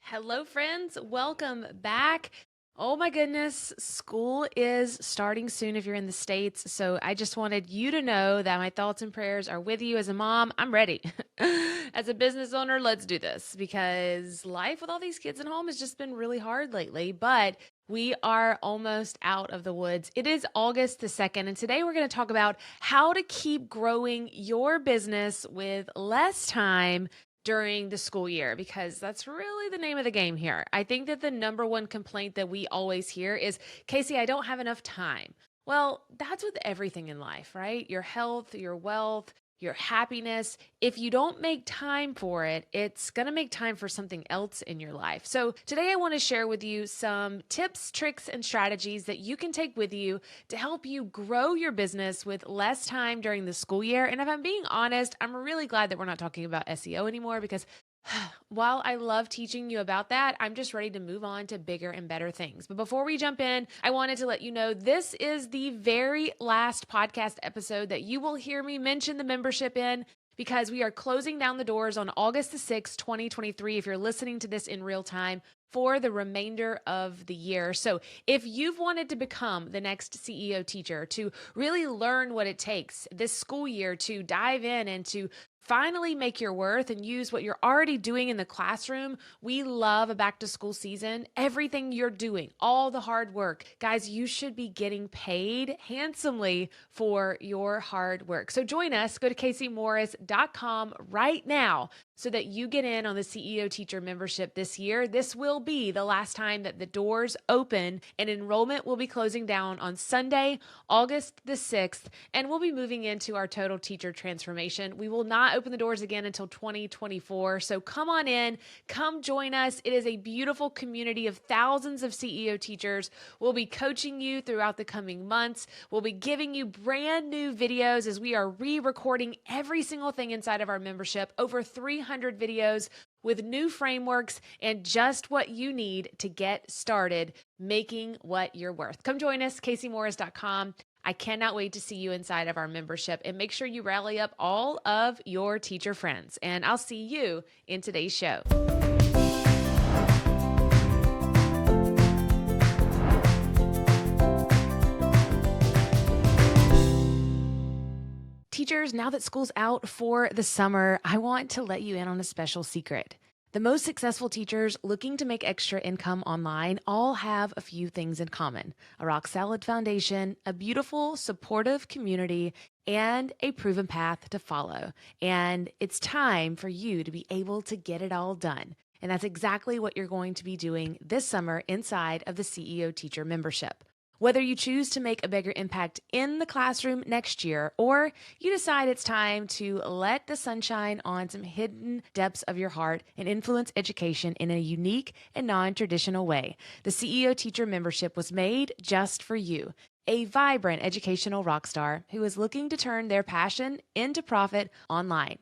Hello, friends. Welcome back. Oh my goodness, school is starting soon if you're in the States. So I just wanted you to know that my thoughts and prayers are with you. As a mom, I'm ready. As a business owner, let's do this because life with all these kids at home has just been really hard lately. But we are almost out of the woods. It is August the 2nd, and today we're going to talk about how to keep growing your business with less time during the school year because that's really the name of the game here. I think that the number one complaint that we always hear is, Casey, I don't have enough time. Well, that's with everything in life, right? Your health, your wealth, your happiness. If you don't make time for it, it's going to make time for something else in your life. So, today I want to share with you some tips, tricks, and strategies that you can take with you to help you grow your business with less time during the school year. And if I'm being honest, I'm really glad that we're not talking about SEO anymore because while I love teaching you about that, I'm just ready to move on to bigger and better things. But before we jump in, I wanted to let you know this is the very last podcast episode that you will hear me mention the membership in because we are closing down the doors on August the 6th, 2023, if you're listening to this in real time, for the remainder of the year. So if you've wanted to become the next CEO teacher, to really learn what it takes this school year to dive in and to finally make your worth and use what you're already doing in the classroom. We love a back to school season. Everything you're doing, all the hard work. Guys, you should be getting paid handsomely for your hard work. So join us. Go to caseymorris.com right now so that you get in on the CEO teacher membership this year. This will be the last time that the doors open, and enrollment will be closing down on Sunday, August the 6th, and we'll be moving into our total teacher transformation. We will not open the doors again until 2024. So come on in, come join us. It is a beautiful community of thousands of CEO teachers. We'll be coaching you throughout the coming months. We'll be giving you brand new videos as we are re-recording every single thing inside of our membership, over 300 videos with new frameworks and just what you need to get started making what you're worth. Come join us, caseymorris.com. I cannot wait to see you inside of our membership, and make sure you rally up all of your teacher friends. And I'll see you in today's show. Teachers, now that school's out for the summer, I want to let you in on a special secret. The most successful teachers looking to make extra income online all have a few things in common: a rock solid foundation, a beautiful, supportive community, and a proven path to follow. And it's time for you to be able to get it all done. And that's exactly what you're going to be doing this summer inside of the CEO Teacher membership. Whether you choose to make a bigger impact in the classroom next year, or you decide it's time to let the sunshine on some hidden depths of your heart and influence education in a unique and non-traditional way, the CEO Teacher membership was made just for you. A vibrant educational rock star who is looking to turn their passion into profit online.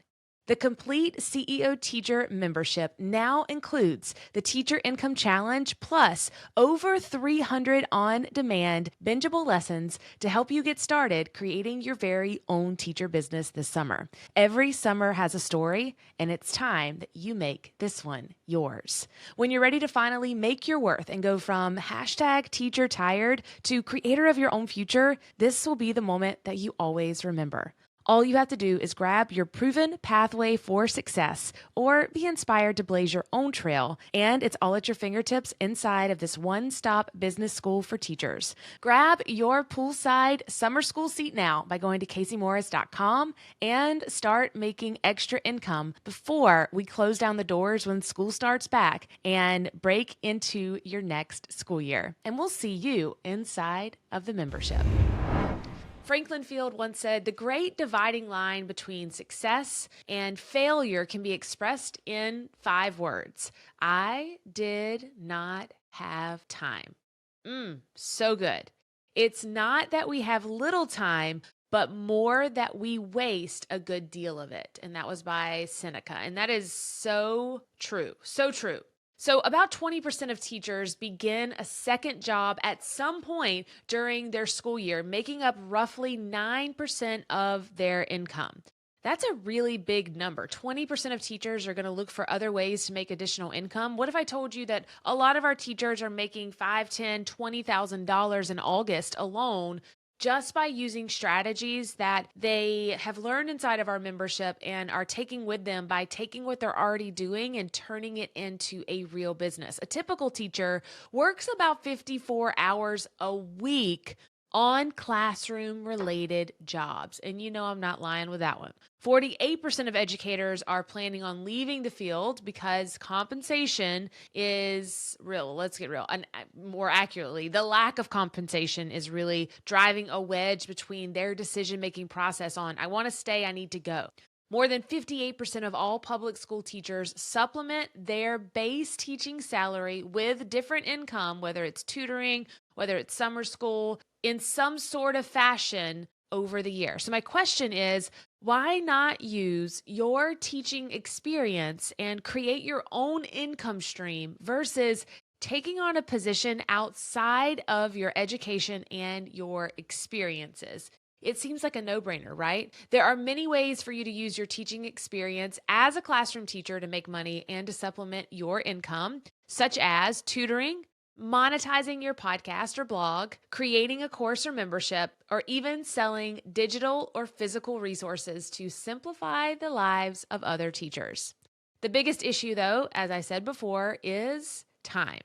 The complete CEO Teacher membership now includes the Teacher Income Challenge plus over 300 on-demand bingeable lessons to help you get started creating your very own teacher business this summer. Every summer has a story, and it's time that you make this one yours. When you're ready to finally make your worth and go from hashtag teacher tired to creator of your own future, this will be the moment that you always remember. All you have to do is grab your proven pathway for success or be inspired to blaze your own trail, and it's all at your fingertips inside of this one-stop business school for teachers. Grab your poolside summer school seat now by going to caseymorris.com and start making extra income before we close down the doors when school starts back and break into your next school year. And we'll see you inside of the membership. Franklin Field once said, "The great dividing line between success and failure can be expressed in 5 words. I did not have time." So good. It's not that we have little time, but more that we waste a good deal of it. And that was by Seneca. And that is so true. So true. So about 20% of teachers begin a second job at some point during their school year, making up roughly 9% of their income. That's a really big number. 20% of teachers are going to look for other ways to make additional income. What if I told you that a lot of our teachers are making $5, 10, $20,000 in August alone just by using strategies that they have learned inside of our membership and are taking with them by taking what they're already doing and turning it into a real business. A typical teacher works about 54 hours a week on classroom related jobs. And you know, I'm not lying with that one. 48% of educators are planning on leaving the field because compensation is real. Let's get real. And more accurately, the lack of compensation is really driving a wedge between their decision-making process on, I want to stay, I need to go. More than 58% of all public school teachers supplement their base teaching salary with different income, whether it's tutoring, whether it's summer school, in some sort of fashion over the year. So my question is, why not use your teaching experience and create your own income stream versus taking on a position outside of your education and your experiences? It seems like a no-brainer, right? There are many ways for you to use your teaching experience as a classroom teacher to make money and to supplement your income, such as tutoring, monetizing your podcast or blog, creating a course or membership, or even selling digital or physical resources to simplify the lives of other teachers. The biggest issue, though, as I said before, is time.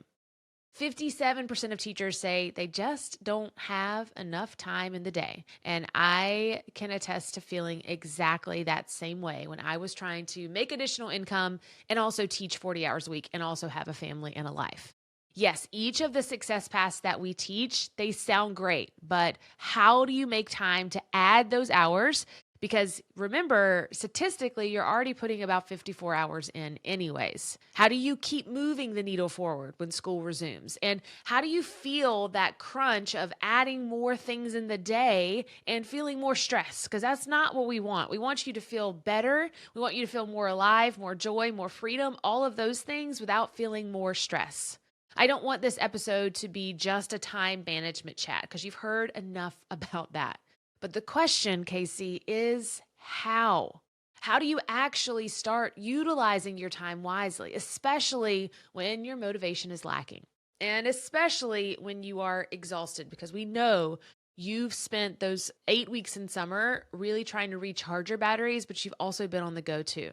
57% of teachers say they just don't have enough time in the day. And I can attest to feeling exactly that same way when I was trying to make additional income and also teach 40 hours a week and also have a family and a life. Yes, each of the success paths that we teach, they sound great, but how do you make time to add those hours? Because remember, statistically, you're already putting about 54 hours in anyways. How do you keep moving the needle forward when school resumes? And how do you feel that crunch of adding more things in the day and feeling more stress? Because that's not what we want. We want you to feel better. We want you to feel more alive, more joy, more freedom, all of those things without feeling more stress. I don't want this episode to be just a time management chat because you've heard enough about that. But the question, Casey, is how? How do you actually start utilizing your time wisely, especially when your motivation is lacking? And especially when you are exhausted, because we know you've spent those 8 weeks in summer really trying to recharge your batteries, but you've also been on the go too.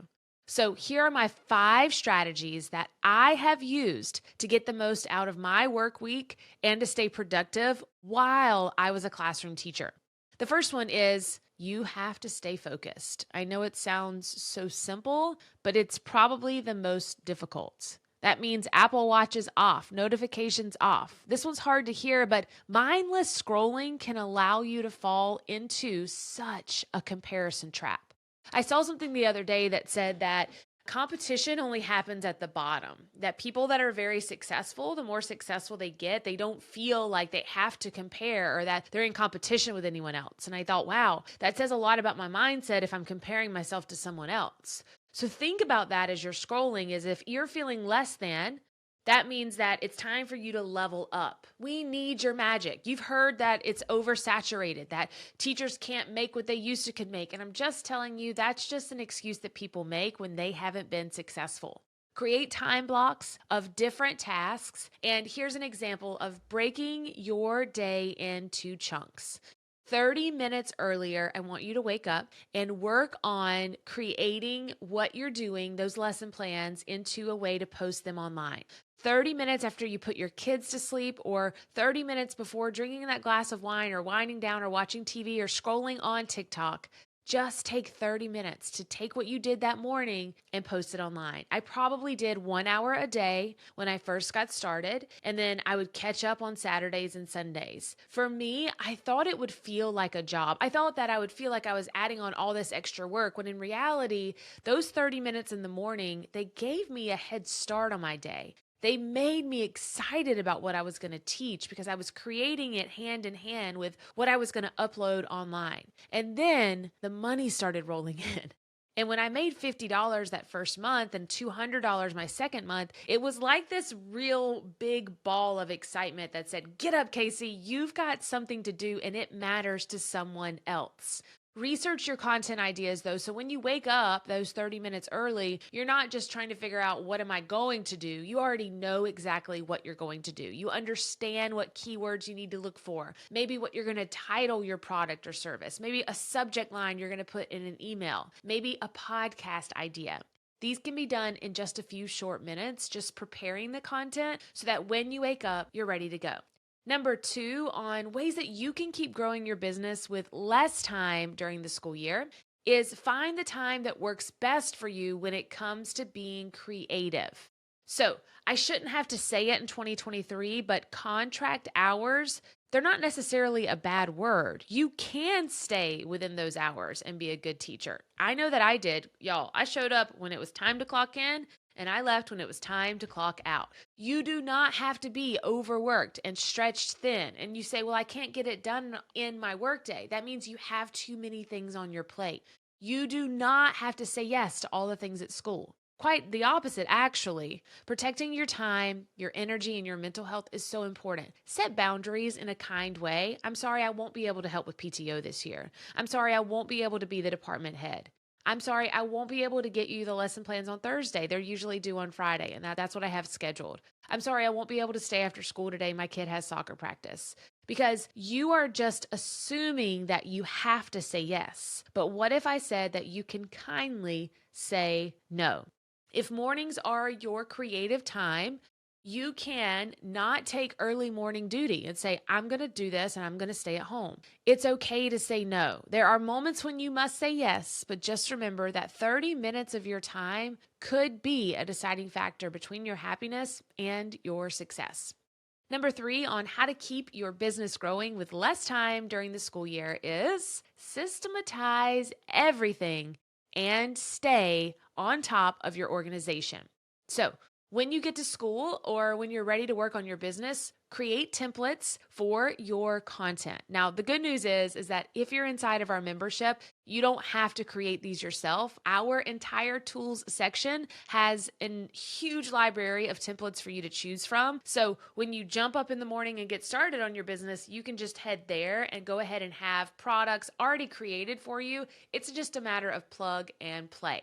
So here are my 5 strategies that I have used to get the most out of my work week and to stay productive while I was a classroom teacher. The first one is you have to stay focused. I know it sounds so simple, but it's probably the most difficult. That means Apple Watch is off, notifications off. This one's hard to hear, but mindless scrolling can allow you to fall into such a comparison trap. I saw something the other day that said that competition only happens at the bottom, that people that are very successful, the more successful they get, they don't feel like they have to compare or that they're in competition with anyone else. And I thought, wow, that says a lot about my mindset if I'm comparing myself to someone else. So think about that as you're scrolling, is if you're feeling less than, that means that it's time for you to level up. We need your magic. You've heard that it's oversaturated, that teachers can't make what they used to could make. And I'm just telling you, that's just an excuse that people make when they haven't been successful. Create time blocks of different tasks. And here's an example of breaking your day into chunks. 30 minutes earlier, I want you to wake up and work on creating what you're doing, those lesson plans, into a way to post them online. 30 minutes after you put your kids to sleep, or 30 minutes before drinking that glass of wine or winding down or watching TV or scrolling on TikTok. Just take 30 minutes to take what you did that morning and post it online. I probably did 1 hour a day when I first got started, and then I would catch up on Saturdays and Sundays. For me, I thought it would feel like a job. I thought that I would feel like I was adding on all this extra work, when in reality, those 30 minutes in the morning, they gave me a head start on my day. They made me excited about what I was going to teach because I was creating it hand in hand with what I was going to upload online. And then the money started rolling in. And when I made $50 that first month and $200 my second month, it was like this real big ball of excitement that said, get up, Casey, you've got something to do and it matters to someone else. Research your content ideas though. So when you wake up those 30 minutes early, you're not just trying to figure out what am I going to do? You already know exactly what you're going to do. You understand what keywords you need to look for. Maybe what you're going to title your product or service. Maybe a subject line you're going to put in an email. Maybe a podcast idea. These can be done in just a few short minutes, just preparing the content so that when you wake up, you're ready to go. Number 2, on ways that you can keep growing your business with less time during the school year, is find the time that works best for you when it comes to being creative. So I shouldn't have to say it in 2023, but contract hours, they're not necessarily a bad word. You can stay within those hours and be a good teacher. I know that I did. Y'all, I showed up when it was time to clock in and I left when it was time to clock out. You do not have to be overworked and stretched thin. And you say, well, I can't get it done in my workday. That means you have too many things on your plate. You do not have to say yes to all the things at school. Quite the opposite, actually. Protecting your time, your energy, and your mental health is so important. Set boundaries in a kind way. I'm sorry I won't be able to help with PTO this year. I'm sorry I won't be able to be the department head. I'm sorry I won't be able to get you the lesson plans on Thursday. They're usually due on Friday, and that's what I have scheduled. I'm sorry I won't be able to stay after school today. My kid has soccer practice. Because you are just assuming that you have to say yes. But what if I said that you can kindly say no? If mornings are your creative time, you can not take early morning duty and say, I'm going to do this and I'm going to stay at home. It's okay to say no. There are moments when you must say yes, but just remember that 30 minutes of your time could be a deciding factor between your happiness and your success. Number 3 on how to keep your business growing with less time during the school year is systematize everything and stay on top of your organization. So when you get to school or when you're ready to work on your business, create templates for your content. Now, the good news is that if you're inside of our membership, you don't have to create these yourself. Our entire tools section has a huge library of templates for you to choose from. So when you jump up in the morning and get started on your business, you can just head there and go ahead and have products already created for you. It's just a matter of plug and play.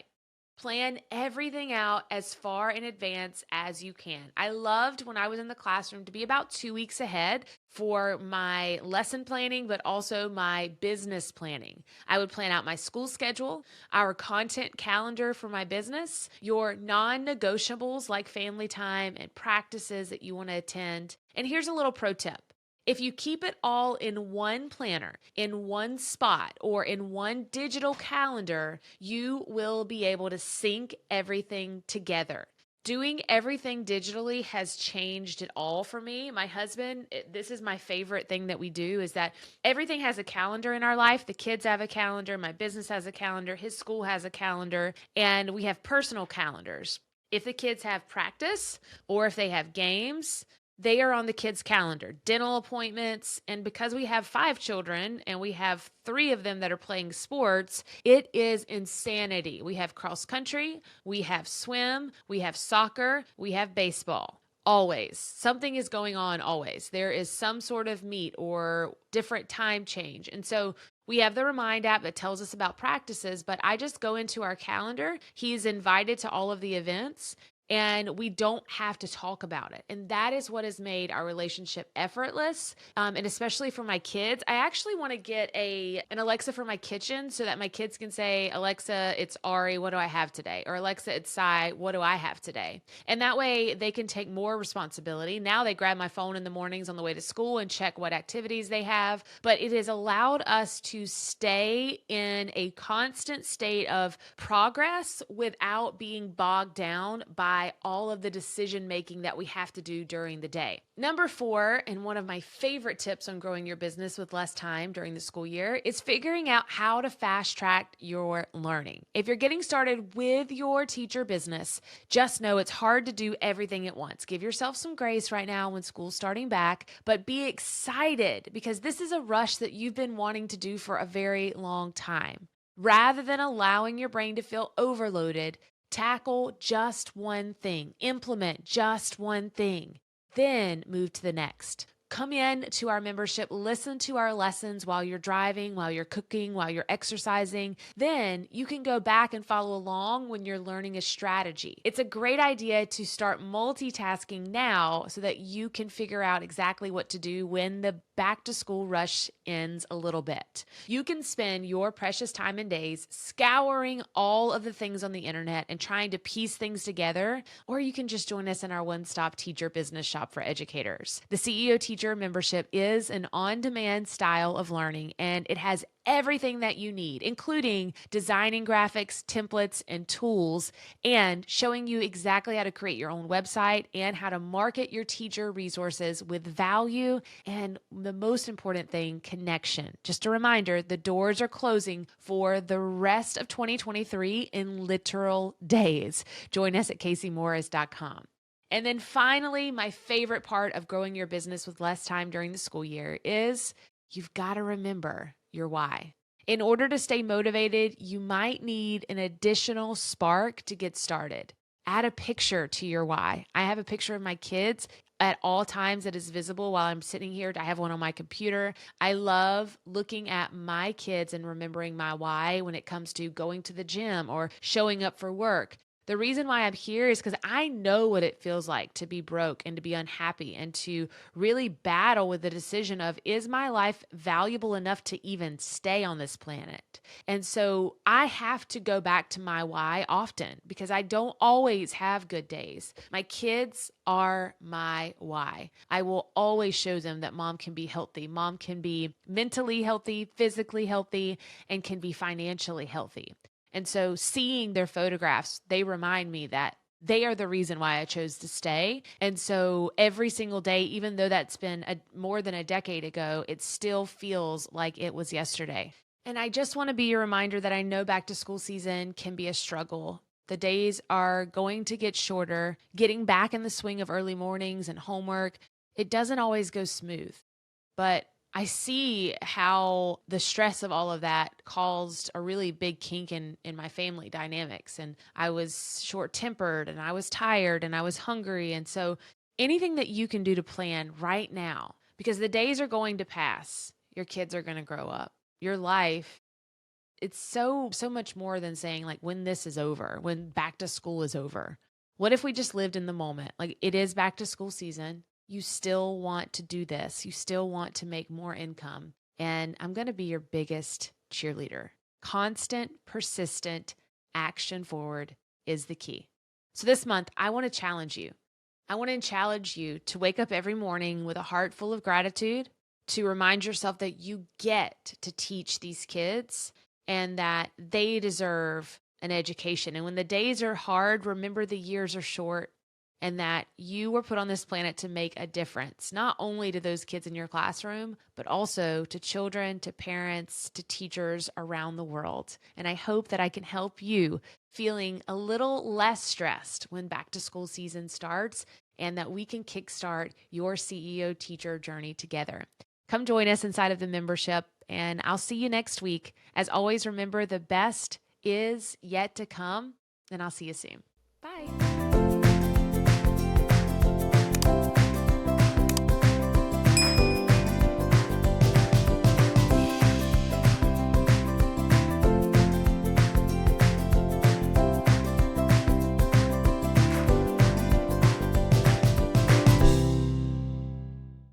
Plan everything out as far in advance as you can. I loved when I was in the classroom to be about 2 weeks ahead for my lesson planning, but also my business planning. I would plan out my school schedule, our content calendar for my business, your non-negotiables like family time and practices that you want to attend. And here's a little pro tip. If you keep it all in one planner, in one spot, or in one digital calendar, you will be able to sync everything together. Doing everything digitally has changed it all for me. My husband, this is my favorite thing that we do, is that everything has a calendar in our life. The kids have a calendar, my business has a calendar, his school has a calendar, and we have personal calendars. If the kids have practice or if they have games, they are on the kids' calendar, dental appointments. And because we have 5 children and we have 3 of them that are playing sports, it is insanity. We have cross country, we have swim, we have soccer, we have baseball. Always. Something is going on always. There is some sort of meet or different time change. And so we have the Remind app that tells us about practices, but I just go into our calendar. He's invited to all of the events. And we don't have to talk about it. And that is what has made our relationship effortless. And especially for my kids, I actually want to get an Alexa for my kitchen so that my kids can say, Alexa, it's Ari, what do I have today? Or Alexa, it's Sai, what do I have today? And that way they can take more responsibility. Now they grab my phone in the mornings on the way to school and check what activities they have. But it has allowed us to stay in a constant state of progress without being bogged down by all of the decision making that we have to do during the day. Number 4, and one of my favorite tips on growing your business with less time during the school year, is figuring out how to fast track your learning. If you're getting started with your teacher business, just know it's hard to do everything at once. Give yourself some grace right now when school's starting back, but be excited because this is a rush that you've been wanting to do for a very long time. Rather than allowing your brain to feel overloaded, tackle just one thing, implement just one thing, then move to the next. come in to our membership, listen to our lessons while you're driving, while you're cooking, while you're exercising. Then you can go back and follow along when you're learning a strategy. It's a great idea to start multitasking now so that you can figure out exactly what to do when the back to school rush ends a little bit. You can spend your precious time and days scouring all of the things on the internet and trying to piece things together, or you can just join us in our one-stop teacher business shop for educators. The CEO Teacher membership is an on-demand style of learning, and it has everything that you need, including designing graphics, templates, and tools, and showing you exactly how to create your own website and how to market your teacher resources with value and, the most important thing, connection. Just a reminder, the doors are closing for the rest of 2023 in literal days. Join us at CaseyMorris.com. And then finally, my favorite part of growing your business with less time during the school year is you've got to remember your why. In order to stay motivated, you might need an additional spark to get started. Add a picture to your why. I have a picture of my kids at all times that is visible while I'm sitting here. I have one on my computer. I love looking at my kids and remembering my why when it comes to going to the gym or showing up for work. The reason why I'm here is because I know what it feels like to be broke and to be unhappy and to really battle with the decision of, is my life valuable enough to even stay on this planet? And so I have to go back to my why often because I don't always have good days. My kids are my why. I will always show them that mom can be healthy. Mom can be mentally healthy, physically healthy, and can be financially healthy. And so seeing their photographs, they remind me that they are the reason why I chose to stay. And so every single day, even though that's been more than a decade ago, it still feels like it was yesterday. And I just want to be a reminder that I know back to school season can be a struggle. The days are going to get shorter. Getting back in the swing of early mornings and homework, it doesn't always go smooth. But I see how the stress of all of that caused a really big kink in my family dynamics. And I was short-tempered and I was tired and I was hungry. And so anything that you can do to plan right now, because the days are going to pass, your kids are going to grow up. Your life, it's so much more than saying like when this is over, when back to school is over. What if we just lived in the moment? Like it is back to school season. You still want to do this. You still want to make more income. And I'm going to be your biggest cheerleader. Constant, persistent action forward is the key. So this month, I want to challenge you. I want to challenge you to wake up every morning with a heart full of gratitude, to remind yourself that you get to teach these kids and that they deserve an education. And when the days are hard, remember the years are short. And that you were put on this planet to make a difference, not only to those kids in your classroom, but also to children, to parents, to teachers around the world. And I hope that I can help you feeling a little less stressed when back to school season starts and that we can kickstart your CEO teacher journey together. Come join us inside of the membership, and I'll see you next week. As always, remember the best is yet to come, and I'll see you soon. Bye.